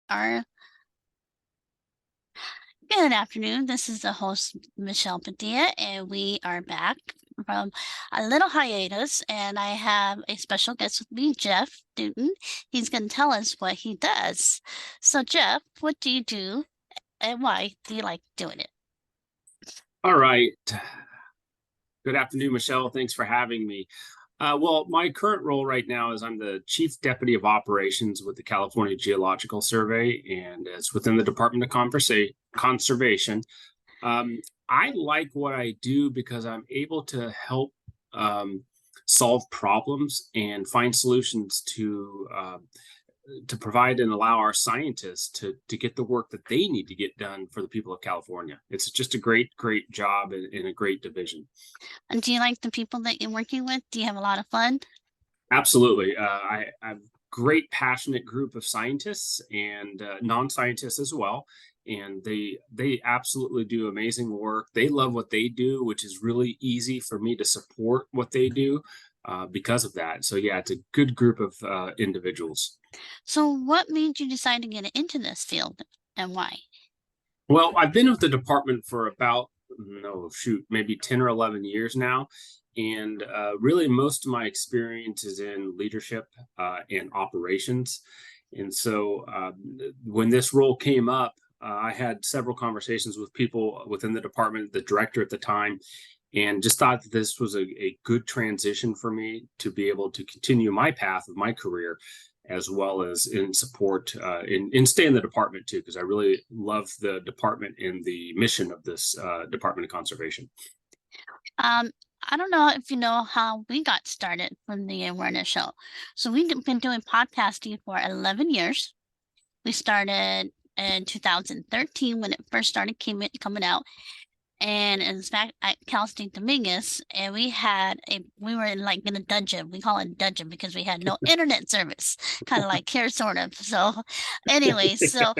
Our Good afternoon. This is the host, Michelle Padilla, and we are back from a little hiatus. And I have a special guest with me, Jeff Newton. He's going to tell us what he does. So, Jeff, what do you do and why do you like doing it? All right. Good afternoon, Michelle. Thanks for having me. Well, my current role right now is I'm the Chief Deputy of Operations with the California Geological Survey, and it's within the Department of Conservation. I like what I do because I'm able to help solve problems and find solutions to provide and allow our scientists to get the work that they need to get done for the people of California. It's just a great job in a great division. And do you like the people that you're working with? Do you have a lot of fun? Absolutely. I have a great, passionate group of scientists and non-scientists as well. And they absolutely do amazing work. They love what they do, which is really easy for me to support what they do because of that. So yeah, it's a good group of individuals. So, what made you decide to get into this field and why? Well, I've been with the department for about, no, shoot, maybe 10 or 11 years now. And really, most of my experience is in leadership and operations. And so when this role came up, I had several conversations with people within the department, the director at the time, and just thought that this was a good transition for me to be able to continue my path of my career as well as in support in stay in the department too, because I really love the department and the mission of this Department of Conservation. Um, I don't know if you know how we got started from the Awareness show. So we've been doing podcasting for 11 years. We started in 2013 when it first started coming out. And in fact, at Cal State Dominguez, and we were in a dungeon. We call it a dungeon because we had no internet service, kind of like here, sort of. So, anyway, so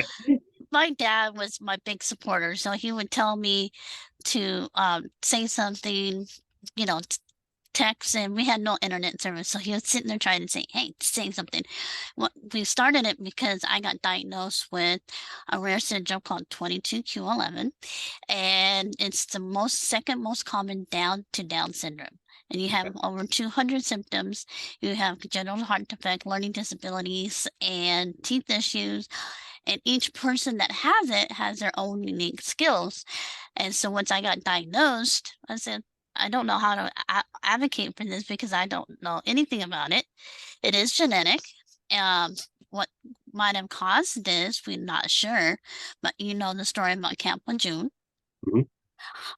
my dad was my big supporter. So he would tell me to say something, you know, text, and we had no internet service. So he was sitting there trying to say, hey, say something. Well, we started it because I got diagnosed with a rare syndrome called 22q11, and it's the second most common Down syndrome. And you have over 200 symptoms. You have congenital heart defect, learning disabilities, and teeth issues. And each person that has it has their own unique skills. And so once I got diagnosed, I said, I don't know how to advocate for this because I don't know anything about it. It is genetic. Um, what might have caused this, we're not sure. But you know the story about Camp Lejeune. Mhm.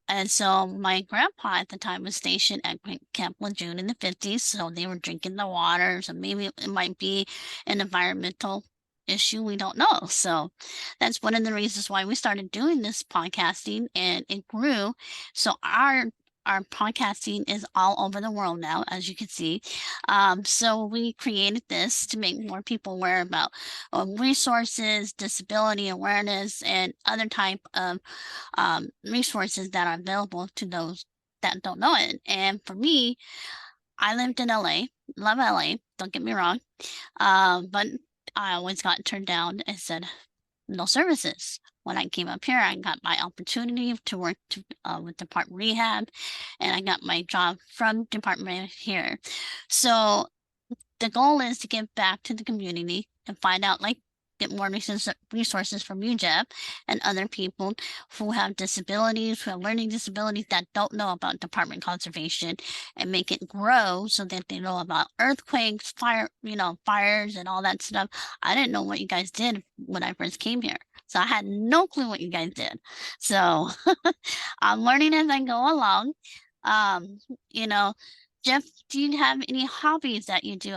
And so my grandpa at the time was stationed at Camp Lejeune in the 50s. So they were drinking the water. So maybe it might be an environmental issue. We don't know. So that's one of the reasons why we started doing this podcasting, and it grew. So our podcasting is all over the world now, as you can see. So we created this to make more people aware about resources, disability awareness, and other type of resources that are available to those that don't know it. And for me, I lived in LA, love LA, don't get me wrong. But I always got turned down and said no services. When I came up here, I got my opportunity to work with Department Rehab, and I got my job from Department here. So the goal is to give back to the community and find out, like, get more resources from you, Jeb, and other people who have disabilities, who have learning disabilities that don't know about department conservation, and make it grow so that they know about earthquakes, fires and all that stuff. I didn't know what you guys did when I first came here. So I had no clue what you guys did. So I'm learning as I go along. Um, you know, Jeff, do you have any hobbies that you do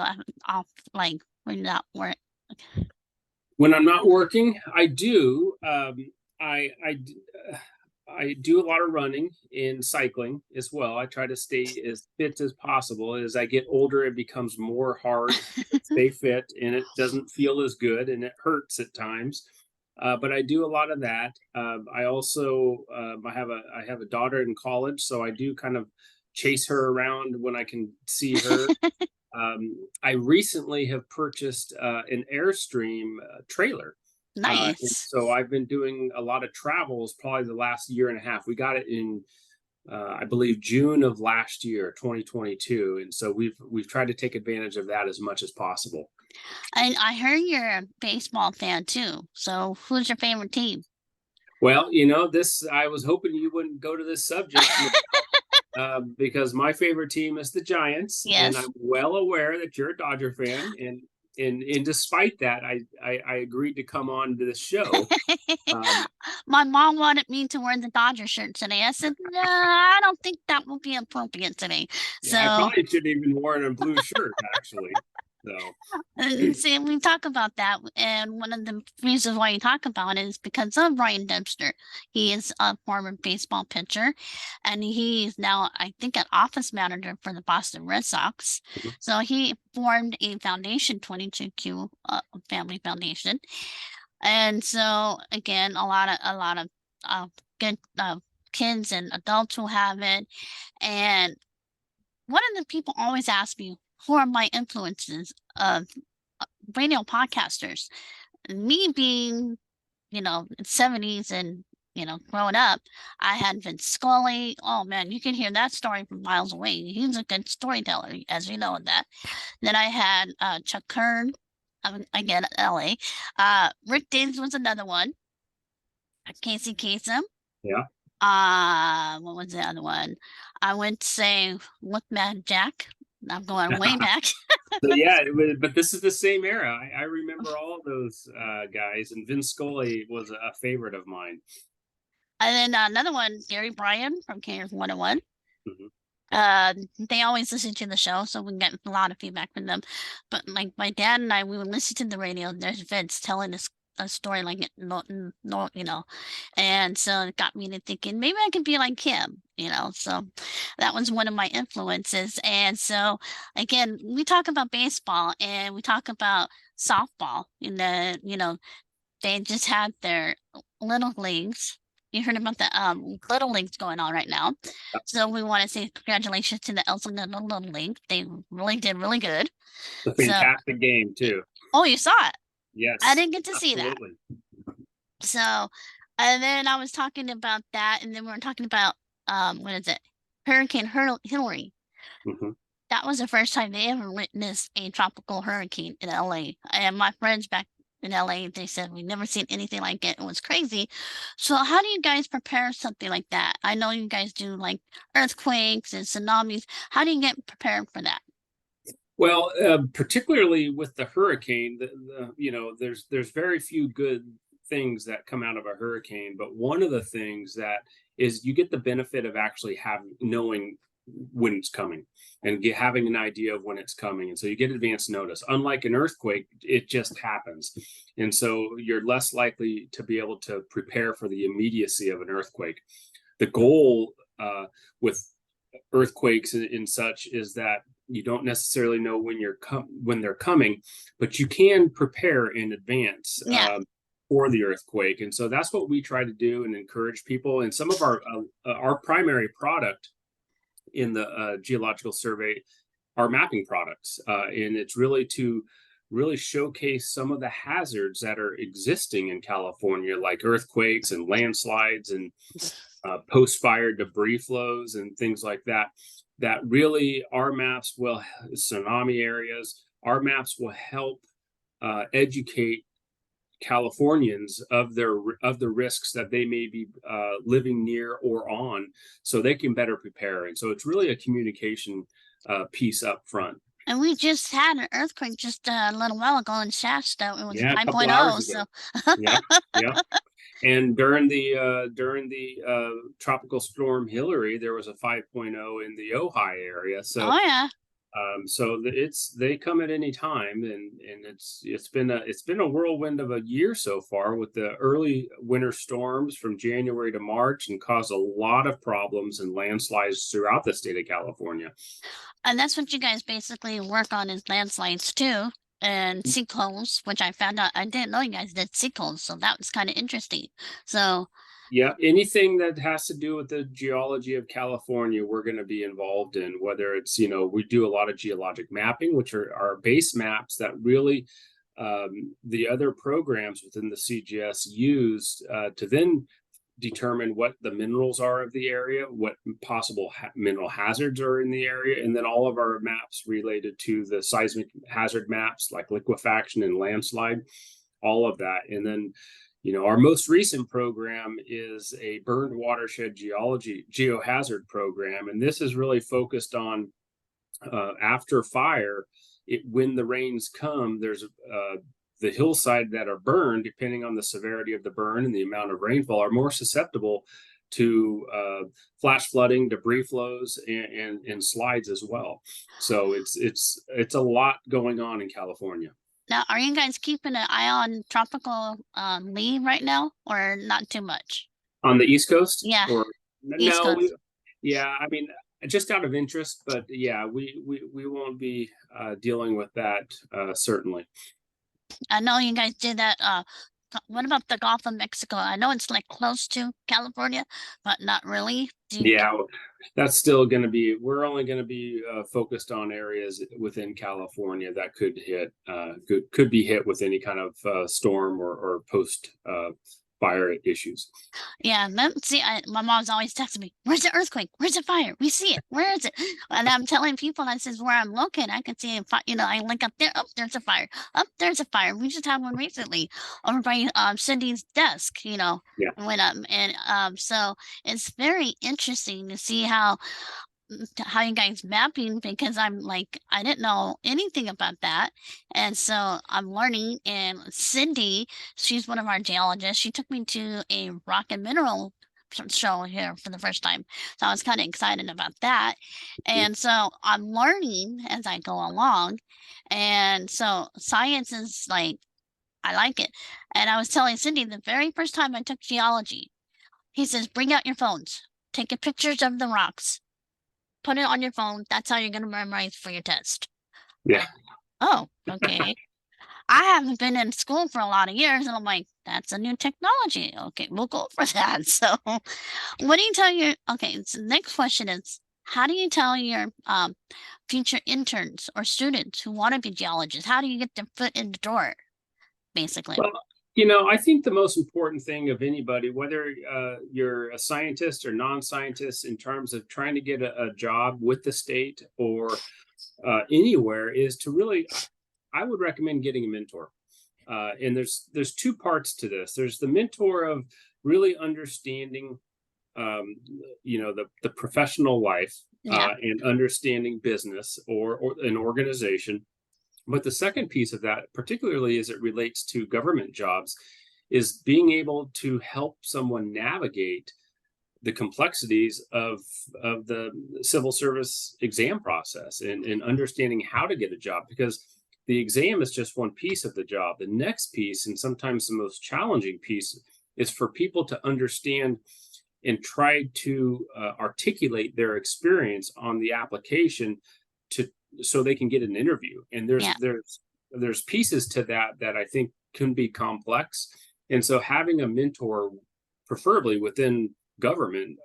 off, like when you're not work? When I'm not working, I do. I, I I do a lot of running and cycling as well. I try to stay as fit as possible. As I get older, it becomes more hard to stay fit, and it doesn't feel as good, and it hurts at times. But I do a lot of that. I also I have a daughter in college, so I do kind of chase her around when I can see her. I recently have purchased an Airstream trailer, And Nice. so I've been doing a lot of travels probably the last year and a half. We got it in I believe June of last year, 2022, and so we've tried to take advantage of that as much as possible. And I heard you're a baseball fan too. So who's your favorite team? Well, this I was hoping you wouldn't go to this subject, because my favorite team is the Giants, and Yes. I'm well aware that you're a Dodger fan, and despite that, I agreed to come on to this show. Um, My mom wanted me to wear the Dodger shirt today. I said, no, I don't think that will be appropriate today. yeah, I So, probably shouldn't even worn a blue shirt actually. So see, we talk about that. And one of the reasons why you talk about it is because of Ryan Dempster. He is a former baseball pitcher, and he's now, I think, an office manager for the Boston Red Sox. So he formed a foundation, 22Q Family Foundation. And so again, a lot of good kids and adults who have it. And one of the people always ask me who are my influences of radio podcasters. Me being, 70s and growing up, I had Vince Scully. Oh man, you can hear that story from miles away. He's a good storyteller, as you know that. Then I had Chuck Kern, again, LA. Rick Dames was another one. Casey Kasem. yeah. What was the other one? I went to say Look Mad Jack. I'm going way back. So yeah, but this is the same era. I remember all of those guys, and Vince Scully was a favorite of mine. And then another one, Gary Bryan from KRS 101. Mhm. They always listen to the show, so we get a lot of feedback from them. But like my dad and I, we would listen to the radio. There's Vince telling us a story like it, no, and so it got me to thinking maybe I could be like him. So that was one of my influences. And so again, we talk about baseball and we talk about softball. They just had their little leagues. You heard about the little leagues going on right now. So we want to say congratulations to the Elsa Little League. They really did really good. It's a So, fantastic game too. oh, you saw it. I Yes, didn't get to see that. absolutely. So, and then I was talking about that, and then we were talking about what is it? Hurricane Hillary. Mhm. That was the first time they ever witnessed a tropical hurricane in LA. And my friends back in LA, they said we never seen anything like it. It was crazy. So how do you guys prepare something like that? I know you guys do like earthquakes and tsunamis. How do you get prepared for that? Well, particularly with the hurricane, there's very few good things that come out of a hurricane, but one of the things that is you get the benefit of actually having knowing when it's coming and having an idea of when it's coming, and so you get advance notice. Unlike an earthquake, it just happens, and so you're less likely to be able to prepare for the immediacy of an earthquake. The goal with earthquakes and such is that you don't necessarily know when they're coming, but you can prepare in advance Yeah. for the earthquake, and so that's what we try to do and encourage people. And some of our primary product in the geological survey are mapping products, and it's really to really showcase some of the hazards that are existing in California, like earthquakes and landslides and post-fire debris flows and things like that. That really our maps will tsunami areas. Our maps will help educate Californians of the risks that they may be living near or on, so they can better prepare. And so it's really a communication piece up front. And we just had an earthquake just a little while ago in Shasta. It was Yeah, a couple hours 5.0. ago. So Yep, yep. And during the tropical storm Hillary, there was a 5.0 in the Ojai area. So oh yeah. they come at any time, and it's been a whirlwind of a year so far with the early winter storms from January to March, and caused a lot of problems and landslides throughout the state of California. And that's what you guys basically work on is landslides too and sinkholes, which I found out I didn't know you guys did sinkholes, so that was kind of interesting. So Yeah, anything that has to do with the geology of California, we're going to be involved in. Whether it's, we do a lot of geologic mapping, which are our base maps that really the other programs within the CGS used to then determine what the minerals are of the area, what possible mineral hazards are in the area, and then all of our maps related to the seismic hazard maps like liquefaction and landslide, all of that. And then, our most recent program is a burned watershed geology geohazard program, and this is really focused on after fire. When the rains come, there's the hillside that are burned, depending on the severity of the burn and the amount of rainfall, are more susceptible to flash flooding, debris flows, and slides as well. So it's a lot going on in California. Now, are you guys keeping an eye on tropical Lee right now, or not too much? On the East Coast, Yeah, or East no, Coast. yeah, I mean, just out of interest, but yeah, we won't be dealing with that certainly. I know you guys did that. What about the Gulf of Mexico? I know it's like close to California, but not really. Yeah, that's still going to be. We're only going to be focused on areas within California that could hit, could be hit with any kind of storm or post fire issues. Yeah, see, my mom's always texting me, "Where's the earthquake? Where's the fire? We see it. Where is it?" And I'm telling people, I says, "Where I'm located, I can see a fire. I look up there. Oh, there's a fire. Up there's a fire. We just had one recently over by Cindy's desk. Yeah. Went up, and so it's very interesting to see how you guys mapping, because I'm like, I didn't know anything about that. And so I'm learning. And Cindy, she's one of our geologists. She took me to a rock and mineral show here for the first time. So I was kind of excited about that. And so I'm learning as I go along. And so science is like, I like it. And I was telling Cindy the very first time I took geology, he says, bring out your phones, take a pictures of the rocks, put it on your phone. That's how you're going to memorize for your test. Yeah. Oh, okay. I haven't been in school for a lot of years, and I'm like, that's a new technology. Okay, we'll go for that. So, what do you tell your, okay, so the next question is, how do you tell your future interns or students who want to be geologists? How do you get their foot in the door, basically? Well, I think the most important thing of anybody, whether you're a scientist or non-scientist, in terms of trying to get a job with the state or anywhere, is to really, I would recommend getting a mentor. And there's two parts to this. There's the mentor of really understanding, the professional life Yeah, and understanding business or an organization. But the second piece of that, particularly as it relates to government jobs, is being able to help someone navigate the complexities of the civil service exam process and understanding how to get a job, because the exam is just one piece of the job. The next piece, and sometimes the most challenging piece, is for people to understand and try to articulate their experience on the application to so they can get an interview. And yeah. there's pieces to that I think can be complex. And so having a mentor, preferably within government,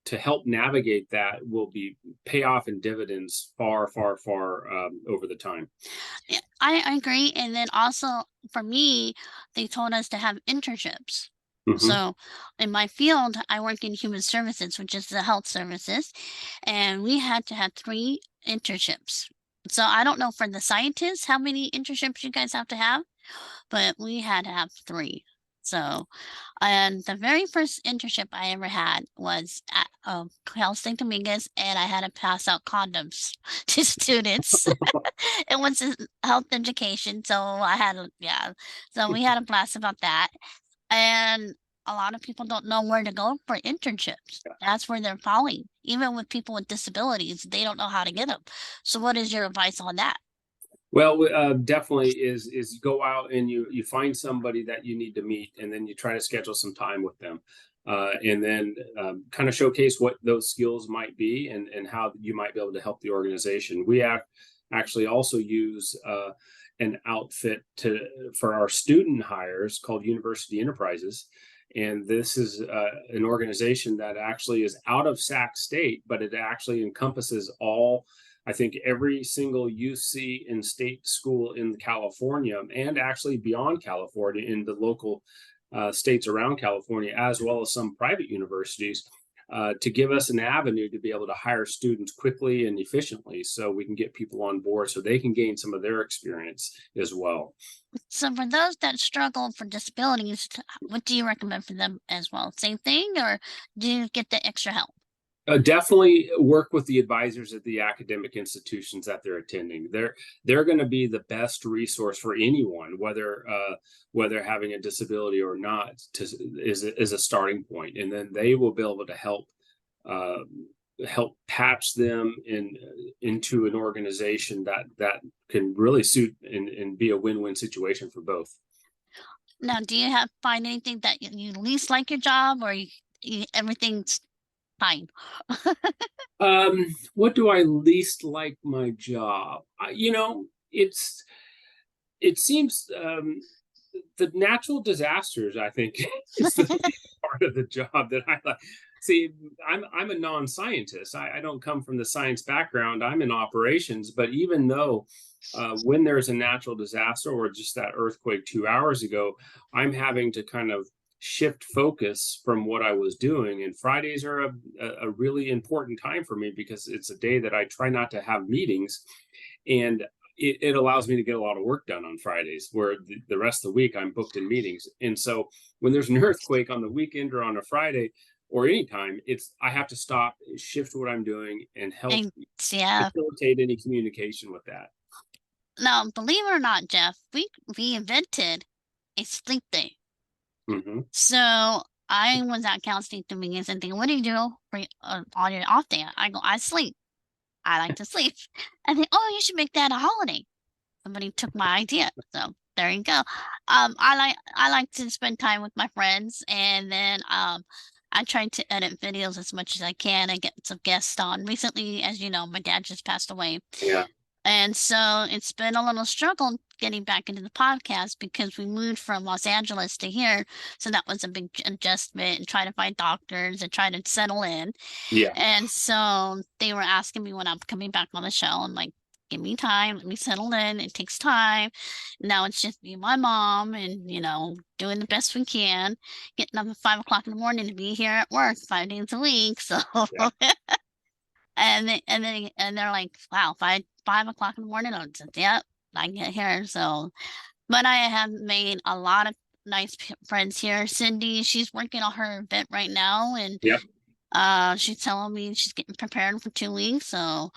to help navigate that will be pay off in dividends far, far, far over the time. Yeah, I agree. And then also for me, they told us to have internships. Mm-hmm. So in my field, I work in human services, which is the health services, and we had to have 3 internships. So I don't know for the scientists how many internships you guys have to have, but we had to have 3. So, and the very first internship I ever had was at Cal State Dominguez, and I had to pass out condoms to students. It was a health education, so yeah. So we had a blast about that. And a lot of people don't know where to go for internships. That's where they're falling. Even with people with disabilities, they don't know how to get them. So what is your advice on that? Well, definitely is go out and you find somebody that you need to meet, and then you try to schedule some time with them, and then kind of showcase what those skills might be and how you might be able to help the organization. We actually also use an outfit for our student hires called University Enterprises. And this is an organization that actually is out of Sac State, but it actually encompasses all I think every single UC and state school in California, and actually beyond California, in the local states around California, as well as some private universities, to give us an avenue to be able to hire students quickly and efficiently so we can get people on board so they can gain some of their experience as well. So for those that struggle for disabilities, what do you recommend for them as well? Same thing, or do you get the extra help? Definitely work with the advisors at the academic institutions that they're attending. They're going to be the best resource for anyone, whether having a disability or not, is a starting point, and then they will be able to uh, help patch them into an organization that can really suit and be a win-win situation for both. Now, do you have find anything that you least like your job, or everything's fine? What do I least like my job? It seems the natural disasters, I think, is the part of the job that I like. See, I'm a non-scientist. I don't come from the science background. I'm in operations, but even though when there's a natural disaster or just that earthquake 2 hours ago, I'm having to kind of shift focus from what I was doing. And Fridays are a really important time for me because it's a day that I try not to have meetings. And it allows me to get a lot of work done on Fridays, where the rest of the week I'm booked in meetings. And so when there's an earthquake on the weekend or on a Friday or anytime, I have to stop, shift what I'm doing, and help And yeah. facilitate any communication with that. Now, believe it or not, Jeff, we invented a sleep day. Mm-hmm. So I was at Cal State meetings and thinking, what do you do for on your off day? I go, I sleep. I like to sleep. And they, oh, you should make that a holiday. Somebody took my idea. So there you go. I like to spend time with my friends, and then I try to edit videos as much as I can and get some guests on. Recently, as you know, my dad just passed away. Yeah. And so it's been a little struggle getting back into the podcast because we moved from Los Angeles to here. So that was a big adjustment, and trying to find doctors and trying to settle in. Yeah. And so they were asking me when I'm coming back on the show. I'm like, give me time, let me settle in. It takes time. Now it's just me and my mom, and doing the best we can, getting up at 5 o'clock in the morning to be here at work 5 days a week. So Yeah. and they're like, wow, 5 o'clock in the morning. I'm just, yep, I get here. So, but I have made a lot of nice friends here. Cindy, she's working on her event right now, and Yep. she's telling me she's getting prepared for 2 weeks. So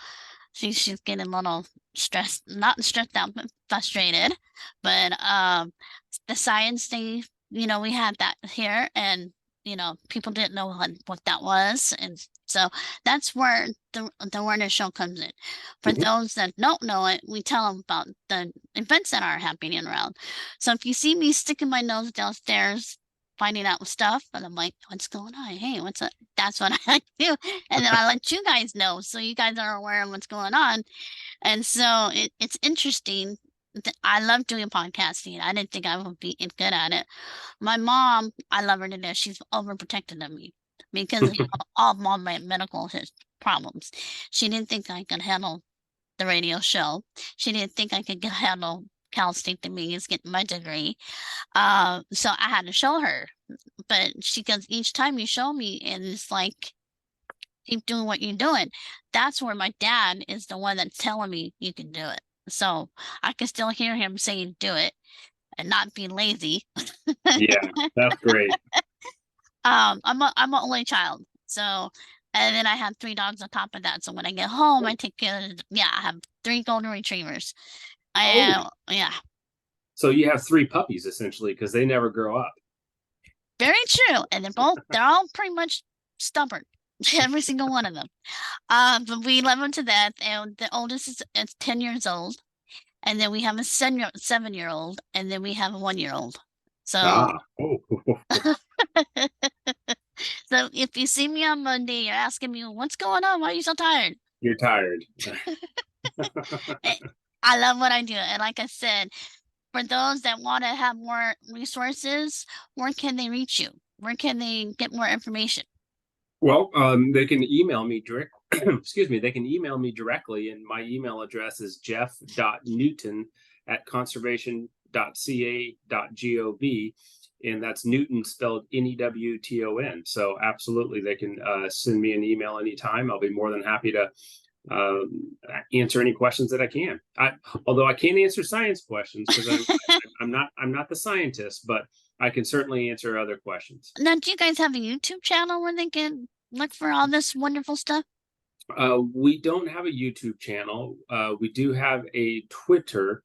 she's getting a little stressed, not stressed out, but frustrated. But the science thing, we had that here, and people didn't know what that was, and so that's where the awareness show comes in. For Mm-hmm. those that don't know it, we tell them about the events that are happening around. So if you see me sticking my nose downstairs finding out stuff, and I'm like, what's going on? Hey, what's up? That's what I do. And then I let you guys know so you guys are aware of what's going on. And so it's interesting. I love doing podcasting. I didn't think I would be good at it. My mom, I love her to death. She's overprotected of me because of all my medical problems. She didn't think I could handle the radio show. She didn't think I could handle Cal State meetings, get my degree. So I had to show her. But she goes, each time you show me, and it's like, keep doing what you're doing. That's where my dad is the one that's telling me you can do it. So I can still hear him saying do it and not be lazy. Yeah. That's great. I'm an only child. So and then I have 3 dogs on top of that. So when I get home, I take care of, yeah, I have 3 golden retrievers. Oh, Yeah. so you have three puppies essentially because they never grow up. Very true. And they're all pretty much stubborn. Every single one of them. But we love them to death. And the oldest is 10 years old. And then we have a 7-year-old, and then we have a 1-year-old. So, Ah, oh, so if you see me on Monday, you're asking me, what's going on? Why are you so tired? you're tired. I love what I do. And like I said, for those that want to have more resources, where can they reach you? Where can they get more information? Well, they can email me excuse me, they can email me directly, and my email address is jeff.newton@conservation.ca.gov, and that's Newton spelled Newton. So absolutely, they can send me an email anytime. I'll be more than happy to answer any questions that I can. Although I can't answer science questions because I'm not the scientist, but I can certainly answer other questions. Now, do you guys have a YouTube channel where they can look for all this wonderful stuff? We don't have a YouTube channel. We do have a Twitter,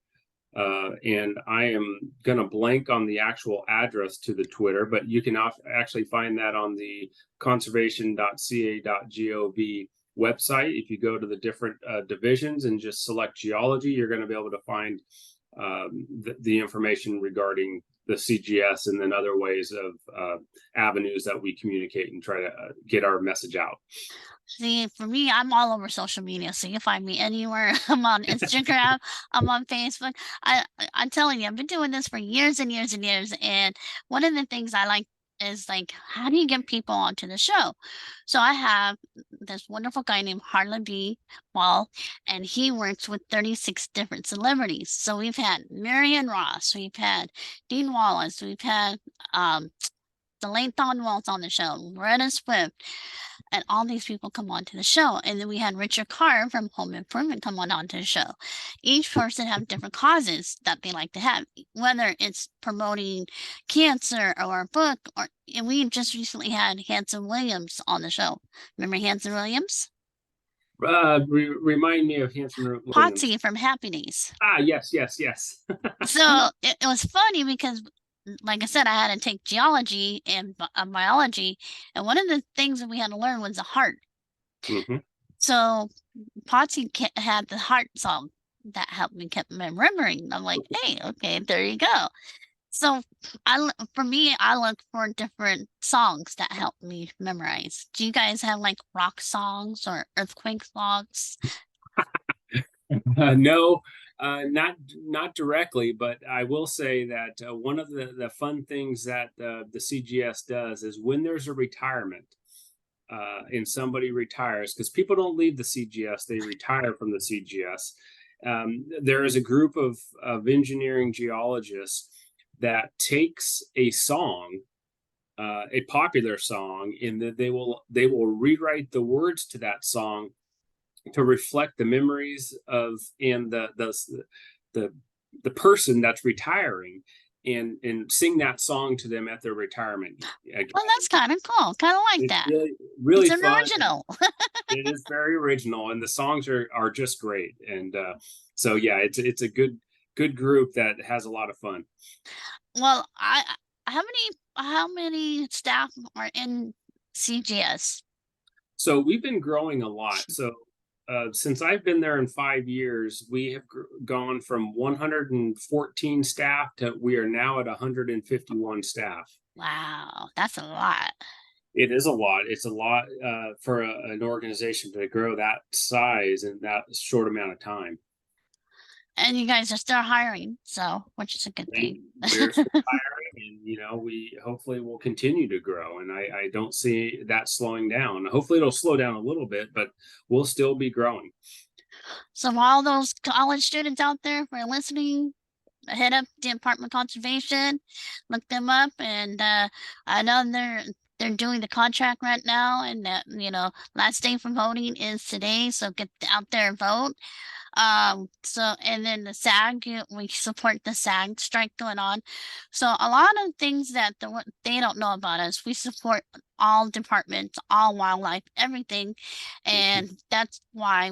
and I am going to blank on the actual address to the Twitter, but you can actually find that on the conservation.ca.gov website. If you go to the different divisions and just select geology, you're going to be able to find the information regarding the CGS, and then other ways of avenues that we communicate and try to get our message out. See, for me, I'm all over social media, so you find me anywhere. I'm on Instagram, I'm on Facebook. I'm telling you, I've been doing this for years and years and years, and one of the things I like is like, how do you get people onto the show? So I have this wonderful guy named Harlan B. Wall, and he works with 36 different celebrities. So we've had Marion Ross, we've had Dean Wallace, we've had the late Don Waltz on the show, Loretta Swift, and all these people come onto the show. And then we had Richard Carr from Home Improvement come onto the show. Each person have different causes that they like to have, whether it's promoting cancer or a book, or and we just recently had Hanson Williams on the show. Remember Hanson Williams? Remind me of Hanson Williams. Potsy from Happy Days. Ah, yes, yes, yes. So it was funny because, like I said, I had to take geology and biology, and one of the things that we had to learn was the heart. Mm-hmm. So Potsy had the heart song that helped me keep remembering. I'm like, hey, okay, there you go. So for me, I look for different songs that help me memorize. Do you guys have like rock songs or earthquake songs? No, not directly, but I will say that one of the fun things that the CGS does is when there's a retirement, and somebody retires, because people don't leave the CGS, they retire from the CGS. There is a group of engineering geologists that takes a song, a popular song, and that they will rewrite the words to that song to reflect the memories of and the person that's retiring, and sing that song to them at their retirement. Well, that's kind of cool. Kind of like It's that. really It's fun. original. It is very original, and the songs are just great. And so yeah, it's a good group that has a lot of fun. Well, how many staff are in CGS? So we've been growing a lot. So since I've been there in 5 years, we have gone from 114 staff to we are now at 151 staff. Wow, that's a lot. It is a lot. It's a lot for an organization to grow that size in that short amount of time. And you guys are still hiring, so which is a good thing. We're still hiring, and we hopefully will continue to grow, and I don't see that slowing down. Hopefully it'll slow down a little bit, but we'll still be growing. So all those college students out there for listening, head up the Department of Conservation, look them up, and I know they're doing the contract right now, and that last day for voting is today, so get out there and vote. So and then the SAG, we support the SAG strike going on. So a lot of things that they don't know about us, we support all departments, all wildlife, everything, and that's why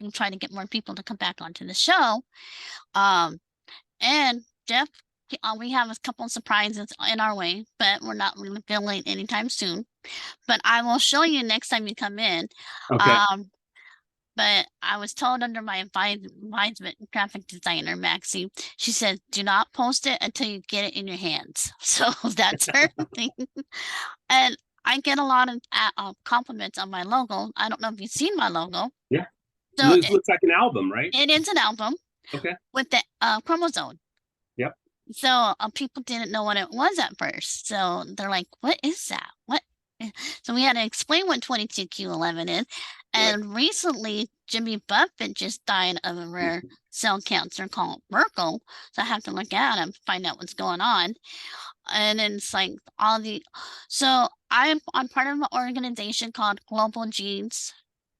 we try to get more people to come back onto the show. And Jeff, we have a couple of surprises in our way, but we're not revealing anytime soon. But I will show you next time you come in. Okay. But I was told under my advisement, graphic designer, Maxie, she said, do not post it until you get it in your hands. So that's her thing. And I get a lot of compliments on my logo. I don't know if you've seen my logo. Yeah. So it looks like an album, right? It is an album. Okay. With the chromosome. Yep. So people didn't know what it was at first. So they're like, what is that? What? So we had to explain what 22q11 is. Right. And recently, Jimmy Buffett just died of a rare Mhm. cell cancer called Merkel. So I have to look at him, find out what's going on. And then it's like all the, so I'm part of an organization called Global Genes,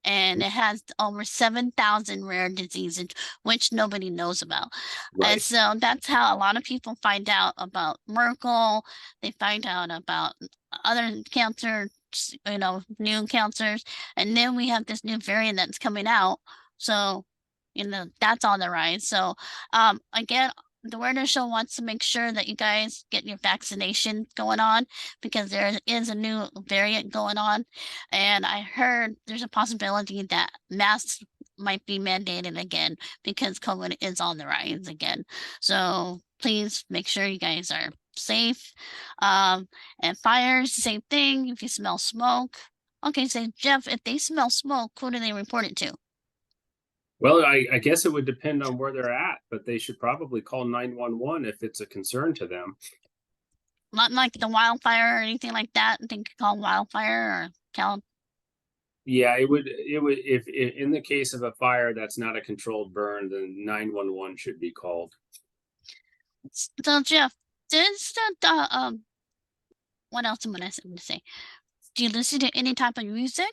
and it has over 7,000 rare diseases which nobody knows about. And Right. so that's how a lot of people find out about Merkel. They find out about other cancers, new cancers. And then we have this new variant that's coming out. So, that's on the rise. So, again, the Awareness Show wants to make sure that you guys get your vaccination going on, because there is a new variant going on. And I heard there's a possibility that masks might be mandated again because COVID is on the rise again. So please make sure you guys are safe. And fires, same thing. If you smell smoke, okay, so Jeff, if they smell smoke, who do they report it to? Well, I guess it would depend on where they're at, but they should probably call 911 if it's a concern to them. Not like the wildfire or anything like that. They could call wildfire or Cal. Yeah, it would if in the case of a fire that's not a controlled burn, then 911 should be called. So Jeff, does what else am I going to say? Do you listen to any type of music?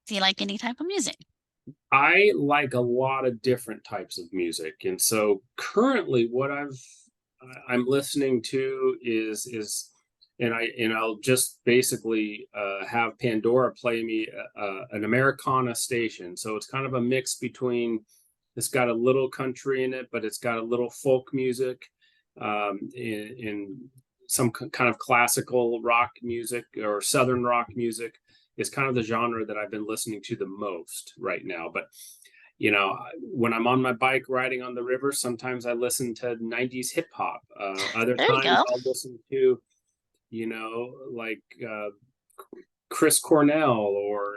Do you like any type of music? I like a lot of different types of music, and so currently what I'm listening to is and I'll just basically have Pandora play me an Americana station. So it's kind of a mix between, it's got a little country in it, but it's got a little folk music, in some kind of classical rock music or southern rock music is kind of the genre that I've been listening to the most right now. But when I'm on my bike riding on the river, sometimes I listen to 90s hip hop. Other There you times go. I'll listen to, like Chris Cornell or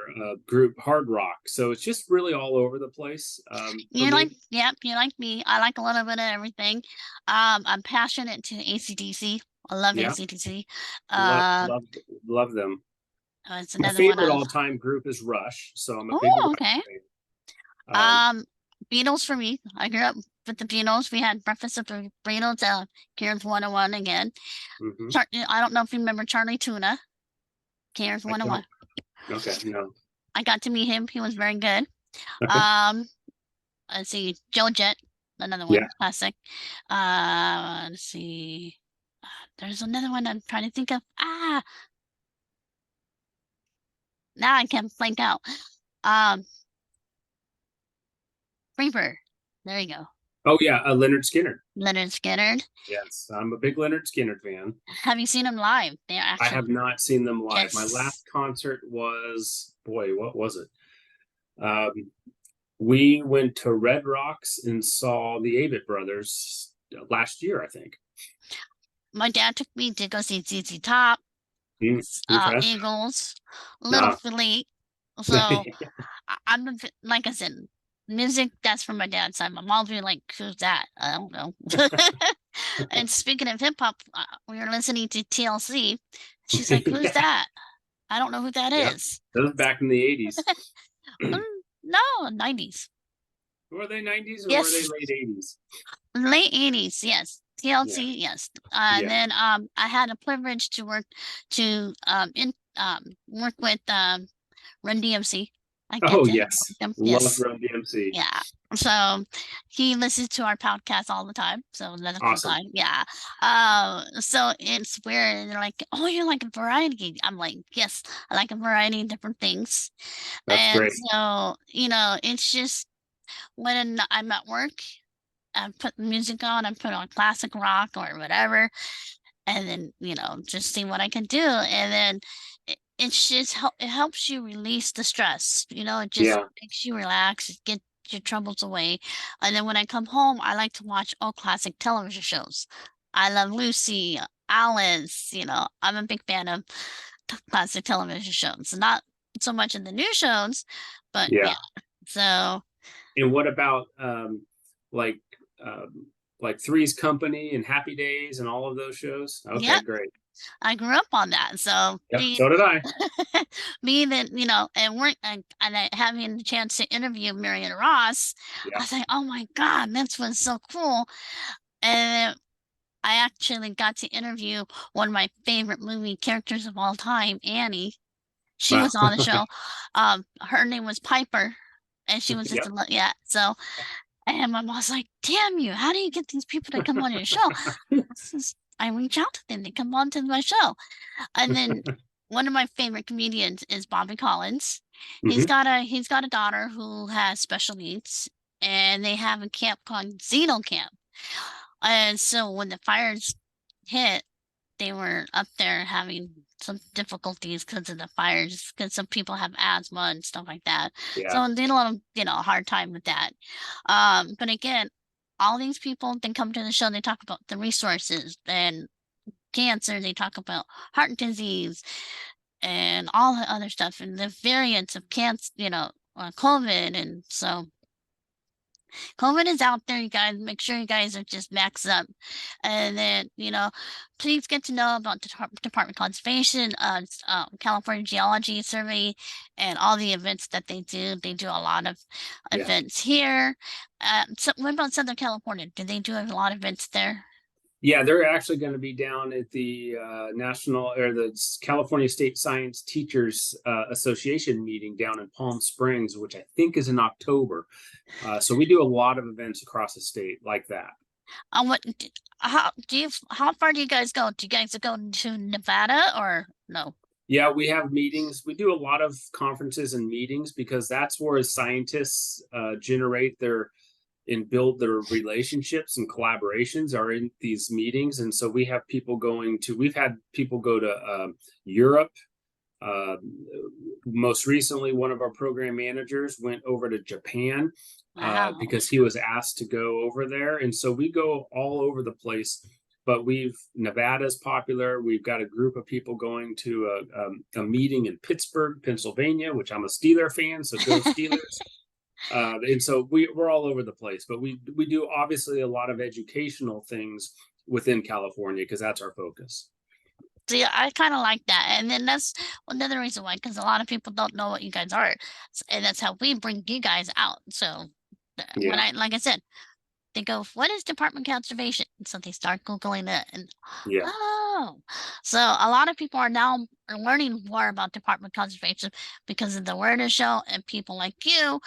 group hard rock. So it's just really all over the place for You like, me. yep, you like me. I like a little bit of everything. I'm passionate to ACDC. I love Yeah, ACDC. love Uh, love love them. it's My another one favorite I, all-time group is Rush, so I'm a big oh, Rush okay. fan. Um, Beatles for me. I grew up with the Beatles. We had breakfast with the Beatles, Cairns 101 again. Mhm. I don't know if you remember Charlie Tuna, Cairns I 101. don't. Okay, no. I got to meet him. He was very good. Okay. Um, let's see, Joe Jett, another Yeah. one, classic. Let's see. There's another one I'm trying to think of. Now I can't blank out. Um, Reaper. There you go. Oh yeah, Leonard Skinner. Leonard Skinner. Yes, I'm a big Leonard Skinner fan. Have you seen him live? They're I actually have not seen them live. My last just. concert was, boy, what was it? Um, we went to Red Rocks and saw the Avett Brothers last year, I think. My dad took me to go see ZZ Top, Okay. Eagles, Little Nah. Philly. So I'm like I said, music that's from my dad's side. My mom's be like, "Who's that?" I don't know. And speaking of hip hop, we were listening to TLC. She's like, "Who's Yeah. that?" I don't know who that Yep. is. That was back in the 80s. No, 90s. Were they 90s or were they Yes, late 80s? late 80s. Yes. Yeah. TLC, yes. And Yeah. then I had a privilege to work with Run DMC. I get Oh, to hang out yes. with them. Love Yes. Run DMC. Yeah. So he listens to our podcast all the time. So another cool Awesome. guy. Yeah. So it's weird. They're like, "Oh, you like a variety." I'm like, "Yes, I like a variety of different things." That's And great. so, it's just when I'm at work, I put music on, I put on classic rock or whatever, and then, just see what I can do. And then it's just it helps you release the stress. It just Yeah. makes you relax, get your troubles away. And then when I come home, I like to watch all classic television shows. I Love Lucy, Alice, I'm a big fan of classic television shows. Not so much in the new shows, but yeah. Yeah. So And what about like um, like Three's Company and Happy Days and all of those shows? Okay, yeah, great. I grew up on that. So Yep, being so did I. being that, and we're and having the chance to interview Marion Ross, I Yeah. was like, oh my God, this was so cool. And I actually got to interview one of my favorite movie characters of all time, Annie. She Well, was on the show. Her name was Piper, and she was just yep. yeah. So, and my mom's like, "Damn you! How do you get these people to come on your show?" I reach out to them; they come on to my show. And then one of my favorite comedians is Bobby Collins. Hmm. He's got a daughter who has special needs, and they have a camp called Zeno Camp. And so when the fires hit, they were up there having some difficulties because of the fires, because some people have asthma and stuff like that. Yeah. So they had a little, a hard time with that. But again, all these people, they come to the show, they talk about the resources and cancer, they talk about heart disease and all the other stuff and the variants of cancer, COVID. And so COVID is out there, you guys. Make sure you guys are just maxed up. And then, please get to know about Department of Conservation, California Geology Survey, and all the events that they do. They do a lot of Yeah. events here. So what about Southern California? Do they do a lot of events there? Yeah, they're actually going to be down at the National or the California State Science Teachers Association meeting down in Palm Springs, which I think is in October. So we do a lot of events across the state like that. What, how far do you guys go? Do you guys go to Nevada or no? Yeah, we have meetings. We do a lot of conferences and meetings because that's where scientists generate their and build their relationships and collaborations are in these meetings. And so we have people we've had people go to Europe. Uh, Most recently, one of our program managers went over to Japan Wow. because he was asked to go over there. And so we go all over the place. But Nevada's popular. We've got a group of people going to a meeting in Pittsburgh, Pennsylvania, which I'm a Steeler fan. So go Steelers. And so we're all over the place, but we do obviously a lot of educational things within California because that's our focus. See, I kind of like that. And then that's another reason why, because a lot of people don't know what you guys are. And that's how we bring you guys out. So when Yeah, like I said, they go, what is Department of Conservation? And so they start Googling it and, yeah, oh, so a lot of people are now learning more about Department of Conservation because of the awareness show and people like you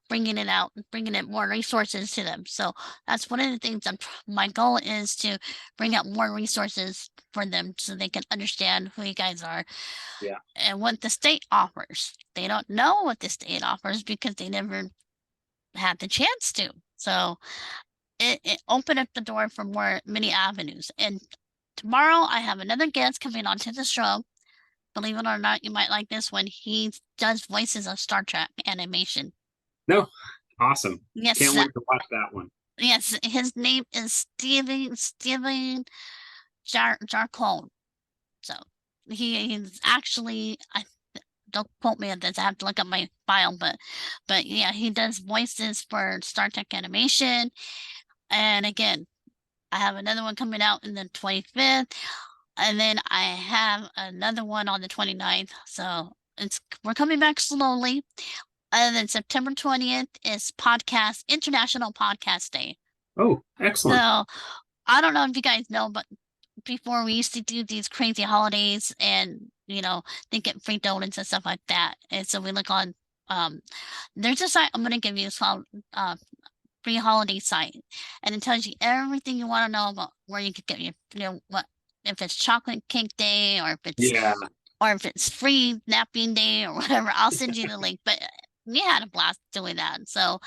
bringing it out, bringing it more resources to them. So that's one of the things my goal is to bring out more resources for them so they can understand who you guys are yeah, and what the state offers. They don't know what the state offers because they never had the chance to. So it opened up the door for many avenues. And tomorrow I have another guest coming onto the show. Believe it or not, you might like this one. He does voices of Star Trek animation. no, awesome. Yes, Can't wait to watch that one. yes. His name is Steven Jarcone. So he's actually I don't quote me on this. I have to look up my file, but yeah, he does voices for Star Trek animation. And again, I have another one coming out in the 25th. And then I have another one on the 29th. So we're coming back slowly. And then September 20th is International Podcast Day. Oh, excellent. So I don't know if you guys know, but before we used to do these crazy holidays and, they get free donuts and stuff like that. And so we look on, there's a site I'm going to give you. It's called free holiday site, and it tells you everything you want to know about where you could get your, what if it's chocolate cake day Yeah, or if it's free napping day or whatever. I'll send you the link. But we had a blast doing that. So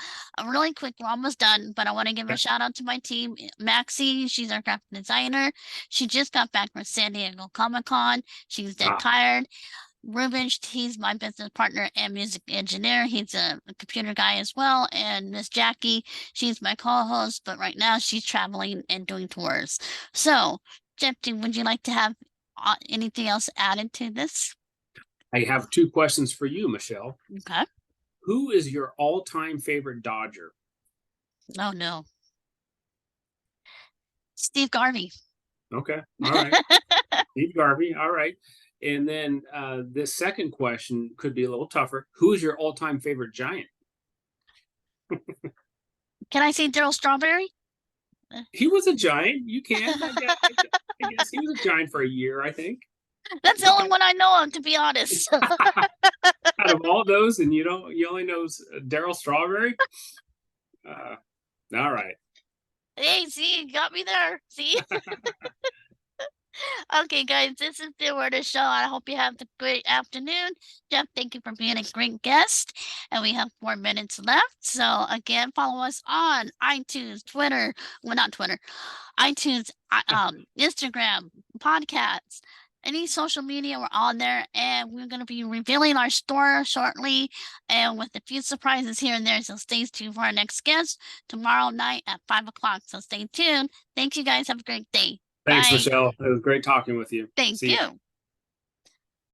really quick, we're almost done, but I want to give a shout out to my team. Maxie, she's our graphic designer. She just got back from San Diego Comic-Con. She's dead ah, tired. Ruben, he's my business partner and music engineer. He's a computer guy as well. And Miss Jackie, she's my co-host, but right now she's traveling and doing tours. So, Jeffy, would you like to have anything else added to this? I have two questions for you, Michelle. Okay. Who is your all-time favorite Dodger? Oh no, Steve Garvey. Okay, all right. Steve Garvey. All right. And then this second question could be a little tougher. Who is your all-time favorite Giant? Can I say Daryl Strawberry? He was a Giant. You can. I guess he was a Giant for a year, I think. That's the only Okay. one I know of, to be honest. Out of all those, and you only know Daryl Strawberry. Uh, all right. Hey, see, you got me there. See? Okay, guys, this is the Awarness show. I hope you have a great afternoon. Jeff, thank you for being a great guest. And we have 4 minutes left. So again, follow us on iTunes, Twitter, well, not Twitter, iTunes, Instagram, podcasts, any social media, we're on there. And we're going to be revealing our store shortly and with a few surprises here and there. So stay tuned for our next guest tomorrow night at 5 o'clock. So stay tuned. Thank you guys. Have a great day. Thanks, Bye. Michelle. It was great talking with you. Thank See you. you.